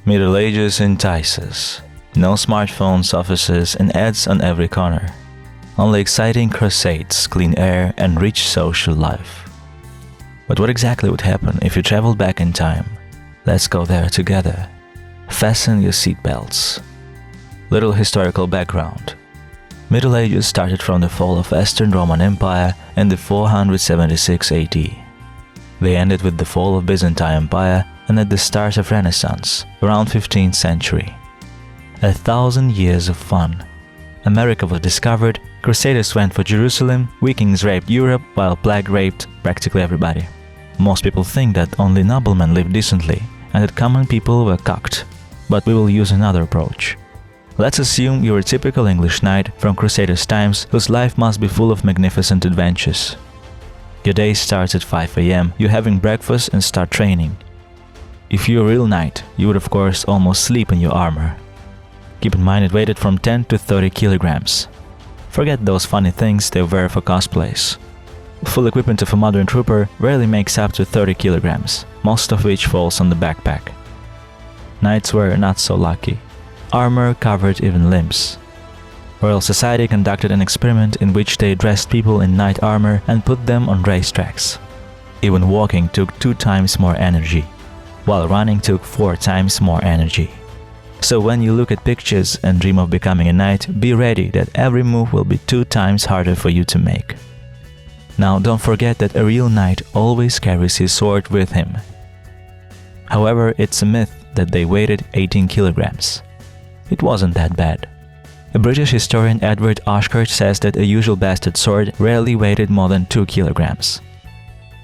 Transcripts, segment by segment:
Middle Ages entices. No smartphones, offices, and ads on every corner. Only exciting crusades, clean air, and rich social life. But what exactly would happen if you traveled back in time? Let's go there together. Fasten your seatbelts. Little historical background. Middle Ages started from the fall of Western Roman Empire in the 476 AD. They ended with the fall of Byzantine Empire and at the start of Renaissance, around 15th century. 1,000 years of fun. America was discovered, Crusaders went for Jerusalem, Vikings raped Europe while plague raped practically everybody. Most people think that only noblemen lived decently and that common people were cucked, but we will use another approach. Let's assume you're a typical English knight from Crusaders' times whose life must be full of magnificent adventures. Your day starts at 5 AM, you're having breakfast and start training. If you're a real knight, you would of course almost sleep in your armor. Keep in mind it weighed from 10 to 30 kilograms. Forget those funny things they wear for cosplays. Full equipment of a modern trooper rarely makes up to 30 kilograms, most of which falls on the backpack. Knights were not so lucky. Armor covered even limbs. Royal Society conducted an experiment in which they dressed people in knight armor and put them on racetracks. Even walking took 2 times more energy, while running took 4 times more energy. So when you look at pictures and dream of becoming a knight, be ready that every move will be 2 times harder for you to make. Now don't forget that a real knight always carries his sword with him. However, it's a myth that they weighed 18 kilograms. It wasn't that bad. A British historian Edward Oshkert says that a usual bastard sword rarely weighed more than 2 kilograms.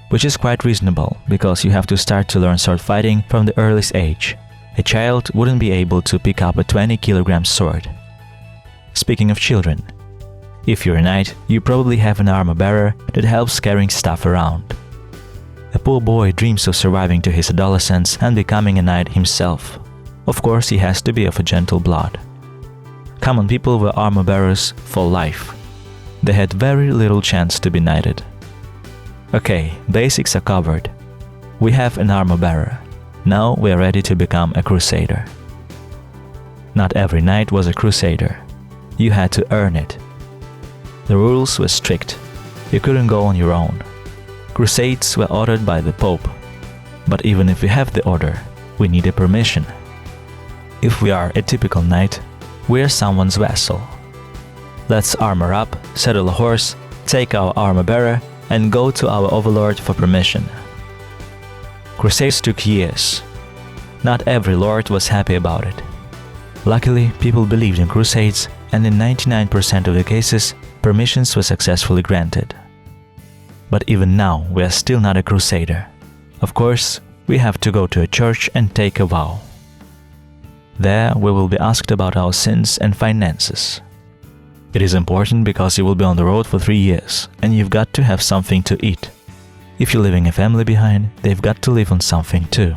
Which is quite reasonable, because you have to start to learn sword fighting from the earliest age. A child wouldn't be able to pick up a 20-kilogram sword. Speaking of children, if you're a knight, you probably have an armor-bearer that helps carrying stuff around. A poor boy dreams of surviving to his adolescence and becoming a knight himself. Of course, he has to be of a gentle blood. Common people were armor-bearers for life. They had very little chance to be knighted. Okay, basics are covered. We have an armor-bearer. Now we are ready to become a crusader. Not every knight was a crusader. You had to earn it. The rules were strict. You couldn't go on your own. Crusades were ordered by the Pope. But even if we have the order, we need a permission. If we are a typical knight, we are someone's vassal. Let's armor up, saddle a horse, take our armor-bearer, and go to our overlord for permission. Crusades took years. Not every lord was happy about it. Luckily, people believed in crusades, and in 99% of the cases, permissions were successfully granted. But even now, we are still not a crusader. Of course, we have to go to a church and take a vow. There, we will be asked about our sins and finances. It is important because you will be on the road for 3 years, and you've got to have something to eat. If you're leaving a family behind, they've got to live on something too.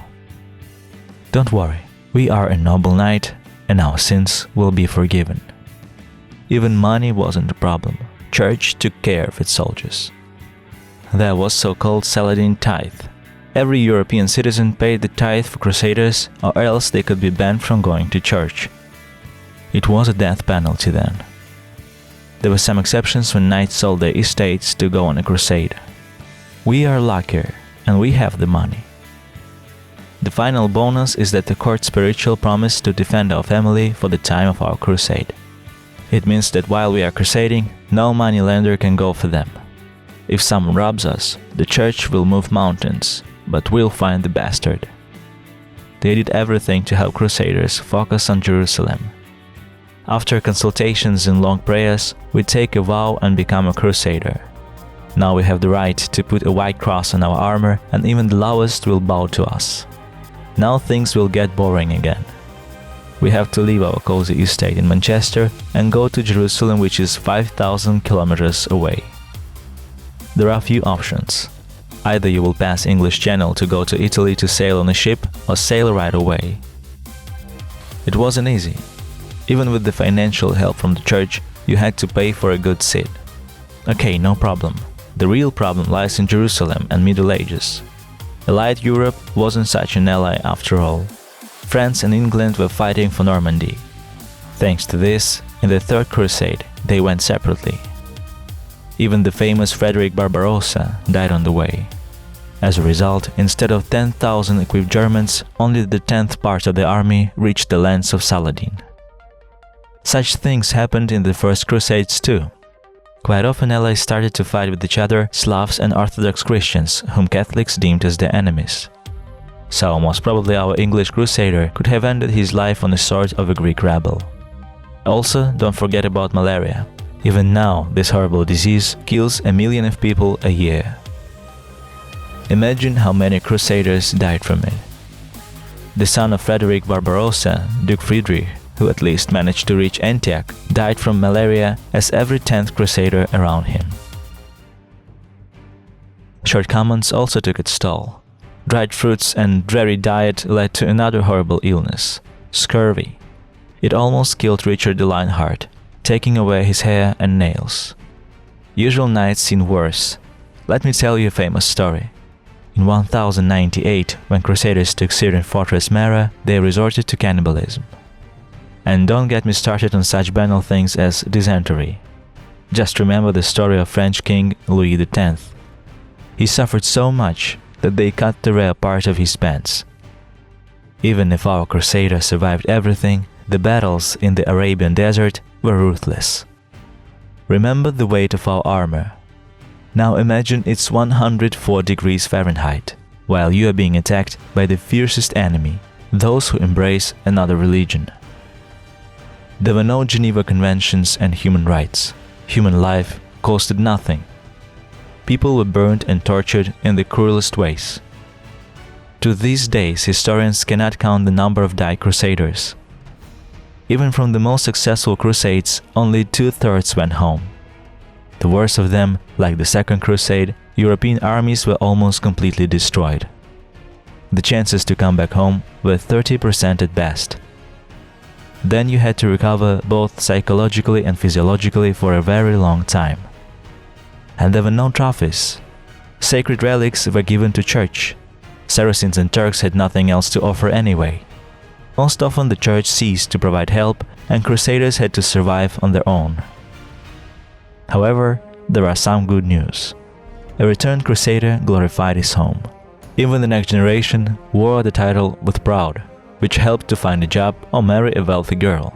Don't worry, we are a noble knight, and our sins will be forgiven. Even money wasn't a problem. Church took care of its soldiers. There was so-called Saladin tithe. Every European citizen paid the tithe for crusaders, or else they could be banned from going to church. It was a death penalty then. There were some exceptions when knights sold their estates to go on a crusade. We are luckier, and we have the money. The final bonus is that the court spiritual promised to defend our family for the time of our crusade. It means that while we are crusading, no moneylender can go for them. If someone robs us, the church will move mountains, but we'll find the bastard. They did everything to help crusaders focus on Jerusalem. After consultations and long prayers, we take a vow and become a crusader. Now we have the right to put a white cross on our armor, and even the lowest will bow to us. Now things will get boring again. We have to leave our cozy estate in Manchester and go to Jerusalem, which is 5,000 kilometers away. There are a few options. Either you will pass English Channel to go to Italy to sail on a ship, or sail right away. It wasn't easy. Even with the financial help from the church, you had to pay for a good seat. Okay, no problem. The real problem lies in Jerusalem and Middle Ages. Allied Europe wasn't such an ally after all. France and England were fighting for Normandy. Thanks to this, in the Third Crusade, they went separately. Even the famous Frederick Barbarossa died on the way. As a result, instead of 10,000 equipped Germans, only the 10th part of the army reached the lands of Saladin. Such things happened in the First Crusades too. Quite often allies started to fight with each other, Slavs and Orthodox Christians, whom Catholics deemed as their enemies. So most probably our English crusader could have ended his life on the sword of a Greek rebel. Also, don't forget about malaria. Even now, this horrible disease kills 1 million of people a year. Imagine how many crusaders died from it. The son of Frederick Barbarossa, Duke Friedrich, who at least managed to reach Antioch, died from malaria as every 10th crusader around him. Shortcomings also took its toll. Dried fruits and dreary diet led to another horrible illness, scurvy. It almost killed Richard the Lionheart, taking away his hair and nails. Usual nights seemed worse. Let me tell you a famous story. In 1098, when Crusaders took Syrian fortress Mara, they resorted to cannibalism. And don't get me started on such banal things as dysentery. Just remember the story of French King Louis X. He suffered so much that they cut the rare part of his pants. Even if our crusader survived everything, the battles in the Arabian desert were ruthless. Remember the weight of our armor. Now imagine it's 104 degrees Fahrenheit, while you are being attacked by the fiercest enemy, those who embrace another religion. There were no Geneva Conventions and human rights. Human life costed nothing. People were burned and tortured in the cruelest ways. To these days, historians cannot count the number of died crusaders. Even from the most successful crusades, only 2/3 went home. The worst of them, like the Second Crusade, European armies were almost completely destroyed. The chances to come back home were 30% at best. Then you had to recover both psychologically and physiologically for a very long time. And there were no trophies. Sacred relics were given to church. Saracens and Turks had nothing else to offer anyway. Most often the church ceased to provide help and crusaders had to survive on their own. However, there are some good news. A returned crusader glorified his home. Even the next generation wore the title with pride, which helped to find a job or marry a wealthy girl.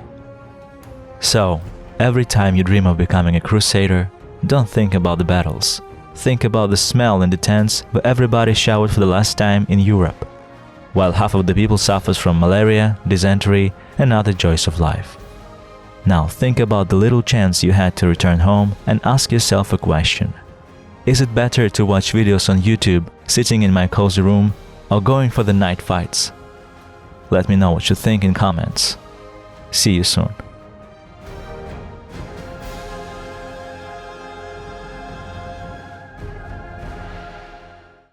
So, every time you dream of becoming a crusader, don't think about the battles. Think about the smell in the tents where everybody showered for the last time in Europe, while half of the people suffers from malaria, dysentery, and other joys of life. Now think about the little chance you had to return home and ask yourself a question. Is it better to watch videos on YouTube, sitting in my cozy room, or going for the night fights? Let me know what you think in comments. See you soon.